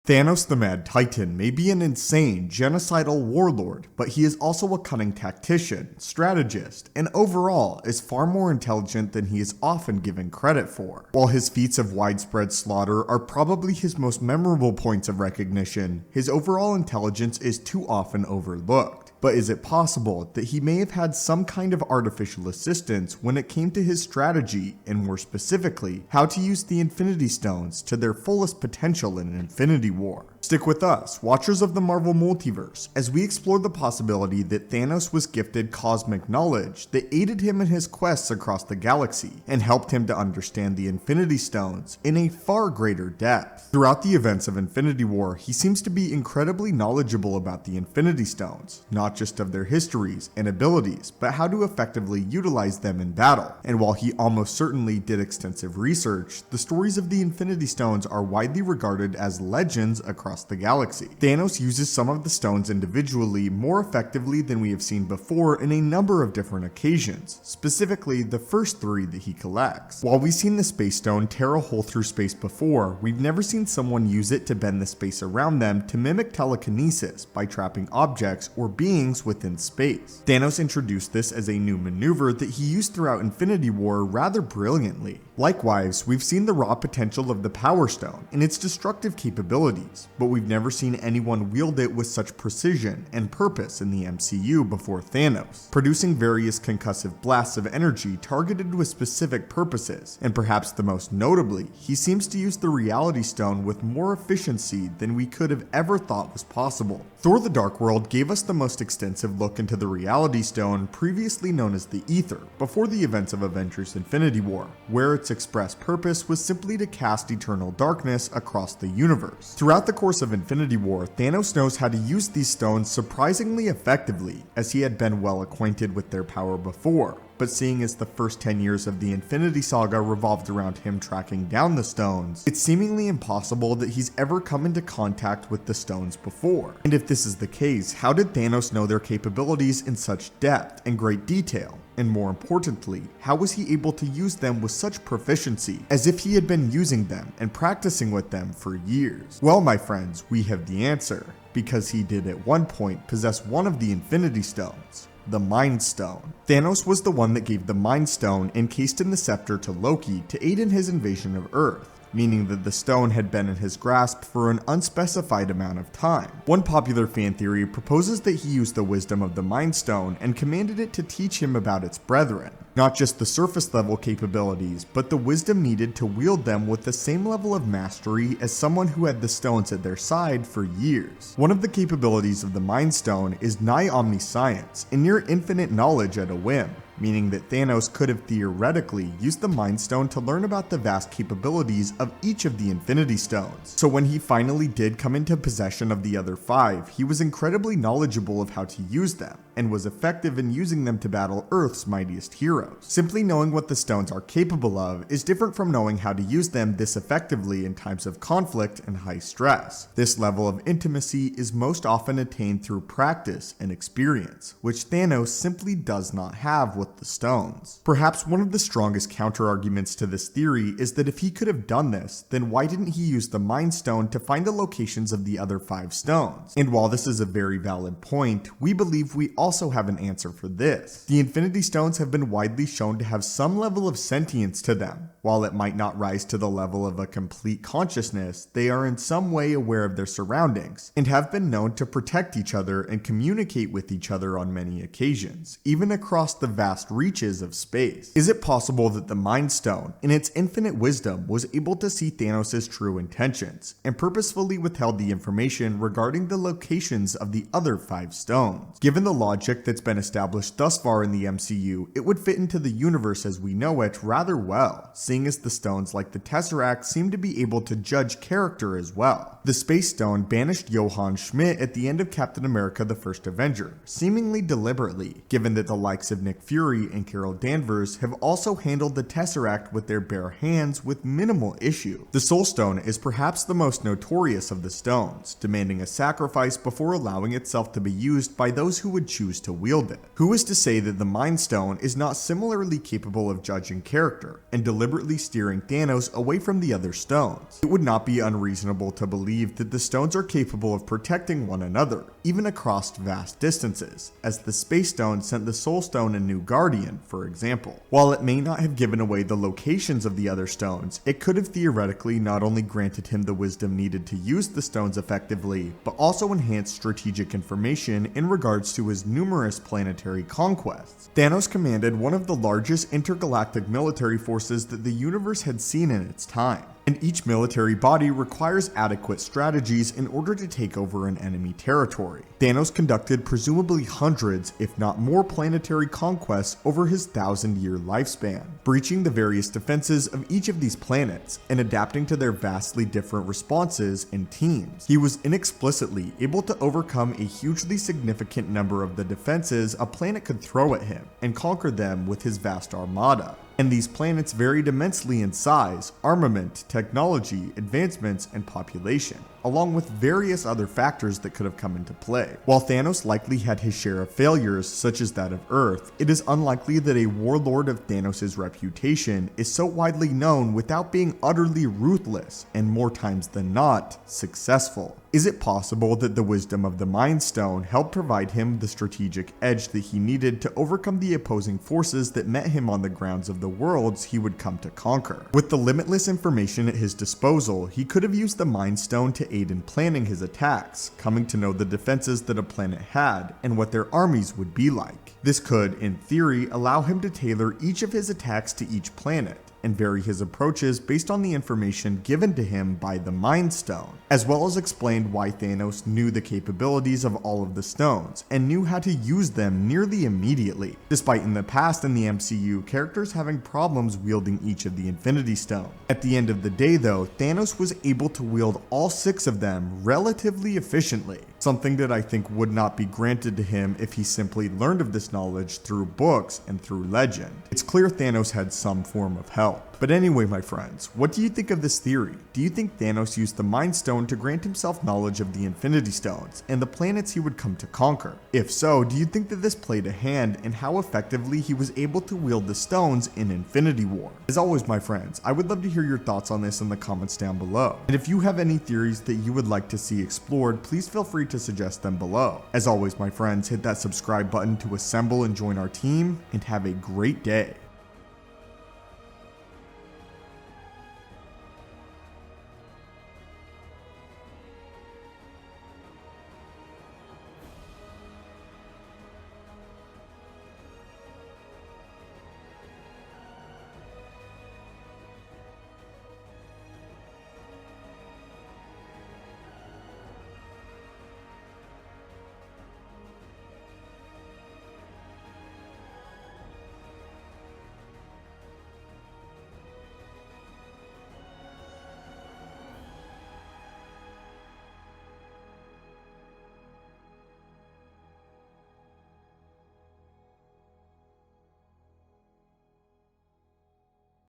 Thanos the Mad Titan may be an insane, genocidal warlord, but he is also a cunning tactician, strategist, and overall is far more intelligent than he is often given credit for. While his feats of widespread slaughter are probably his most memorable points of recognition, his overall intelligence is too often overlooked. But is it possible that he may have had some kind of artificial assistance when it came to his strategy, and more specifically, how to use the Infinity Stones to their fullest potential in Infinity War? Stick with us, watchers of the Marvel Multiverse, as we explore the possibility that Thanos was gifted cosmic knowledge that aided him in his quests across the galaxy, and helped him to understand the Infinity Stones in a far greater depth. Throughout the events of Infinity War, he seems to be incredibly knowledgeable about the Infinity Stones, not just of their histories and abilities, but how to effectively utilize them in battle. And while he almost certainly did extensive research, the stories of the Infinity Stones are widely regarded as legends across the galaxy. Thanos uses some of the stones individually more effectively than we have seen before in a number of different occasions, specifically the first 3 that he collects. While we've seen the Space Stone tear a hole through space before, we've never seen someone use it to bend the space around them to mimic telekinesis by trapping objects or beings within space. Thanos introduced this as a new maneuver that he used throughout Infinity War rather brilliantly. Likewise, we've seen the raw potential of the Power Stone and its destructive capabilities, but we've never seen anyone wield it with such precision and purpose in the MCU before Thanos, producing various concussive blasts of energy targeted with specific purposes, and perhaps the most notably, he seems to use the Reality Stone with more efficiency than we could have ever thought was possible. Thor: The Dark World gave us the most extensive look into the Reality Stone, previously known as the Ether, before the events of Avengers Infinity War, where its express purpose was simply to cast eternal darkness across the universe. Throughout the course of Infinity War, Thanos knows how to use these stones surprisingly effectively, as he had been well acquainted with their power before. But seeing as the first 10 years of the Infinity Saga revolved around him tracking down the stones, it's seemingly impossible that he's ever come into contact with the stones before. And if this is the case, how did Thanos know their capabilities in such depth and great detail? And more importantly, how was he able to use them with such proficiency, as if he had been using them and practicing with them for years? Well, my friends, we have the answer, because he did at one point possess one of the Infinity Stones. The Mind Stone. Thanos was the one that gave the Mind Stone encased in the scepter to Loki to aid in his invasion of Earth, meaning that the stone had been in his grasp for an unspecified amount of time. One popular fan theory proposes that he used the wisdom of the Mind Stone and commanded it to teach him about its brethren. Not just the surface level capabilities, but the wisdom needed to wield them with the same level of mastery as someone who had the stones at their side for years. One of the capabilities of the Mind Stone is nigh omniscience and near infinite knowledge at a whim, meaning that Thanos could have theoretically used the Mind Stone to learn about the vast capabilities of each of the Infinity Stones. So when he finally did come into possession of the other 5, he was incredibly knowledgeable of how to use them, and was effective in using them to battle Earth's mightiest heroes. Simply knowing what the stones are capable of is different from knowing how to use them this effectively in times of conflict and high stress. This level of intimacy is most often attained through practice and experience, which Thanos simply does not have with the stones. Perhaps one of the strongest counter-arguments to this theory is that if he could have done this, then why didn't he use the Mind Stone to find the locations of the other 5 stones? And while this is a very valid point, we believe we also have an answer for this. The Infinity Stones have been widely shown to have some level of sentience to them. While it might not rise to the level of a complete consciousness, they are in some way aware of their surroundings, and have been known to protect each other and communicate with each other on many occasions, even across the vast reaches of space. Is it possible that the Mind Stone, in its infinite wisdom, was able to see Thanos' true intentions, and purposefully withheld the information regarding the locations of the other 5 stones? Given the logic that's been established thus far in the MCU, it would fit into the universe as we know it rather well, seeing as the stones like the Tesseract seem to be able to judge character as well. The Space Stone banished Johann Schmidt at the end of Captain America: The First Avenger, seemingly deliberately, given that the likes of Nick Fury Fury and Carol Danvers have also handled the Tesseract with their bare hands with minimal issue. The Soul Stone is perhaps the most notorious of the stones, demanding a sacrifice before allowing itself to be used by those who would choose to wield it. Who is to say that the Mind Stone is not similarly capable of judging character and deliberately steering Thanos away from the other stones? It would not be unreasonable to believe that the stones are capable of protecting one another, even across vast distances, as the Space Stone sent the Soul Stone a new guardian, for example. While it may not have given away the locations of the other stones, it could have theoretically not only granted him the wisdom needed to use the stones effectively, but also enhanced strategic information in regards to his numerous planetary conquests. Thanos commanded one of the largest intergalactic military forces that the universe had seen in its time, and each military body requires adequate strategies in order to take over an enemy territory. Thanos conducted presumably hundreds, if not more, planetary conquests over his 1,000-year lifespan, breaching the various defenses of each of these planets and adapting to their vastly different responses and teams. He was inexplicably able to overcome a hugely significant number of the defenses a planet could throw at him and conquer them with his vast armada. And these planets varied immensely in size, armament, technology, advancements, and population, along with various other factors that could have come into play. While Thanos likely had his share of failures, such as that of Earth, it is unlikely that a warlord of Thanos' reputation is so widely known without being utterly ruthless, and more times than not, successful. Is it possible that the wisdom of the Mind Stone helped provide him the strategic edge that he needed to overcome the opposing forces that met him on the grounds of the worlds he would come to conquer? With the limitless information at his disposal, he could have used the Mind Stone to aid in planning his attacks, coming to know the defenses that a planet had and what their armies would be like. This could, in theory, allow him to tailor each of his attacks to each planet and vary his approaches based on the information given to him by the Mind Stone, as well as explained why Thanos knew the capabilities of all of the stones and knew how to use them nearly immediately, despite in the past in the MCU characters having problems wielding each of the Infinity Stone. At the end of the day though, Thanos was able to wield all 6 of them relatively efficiently, something that I think would not be granted to him if he simply learned of this knowledge through books and through legend. It's clear Thanos had some form of help. But anyway, my friends, what do you think of this theory? Do you think Thanos used the Mind Stone to grant himself knowledge of the Infinity Stones and the planets he would come to conquer? If so, do you think that this played a hand in how effectively he was able to wield the stones in Infinity War? As always, my friends, I would love to hear your thoughts on this in the comments down below. And if you have any theories that you would like to see explored, please feel free to suggest them below. As always, my friends, hit that subscribe button to assemble and join our team, and have a great day.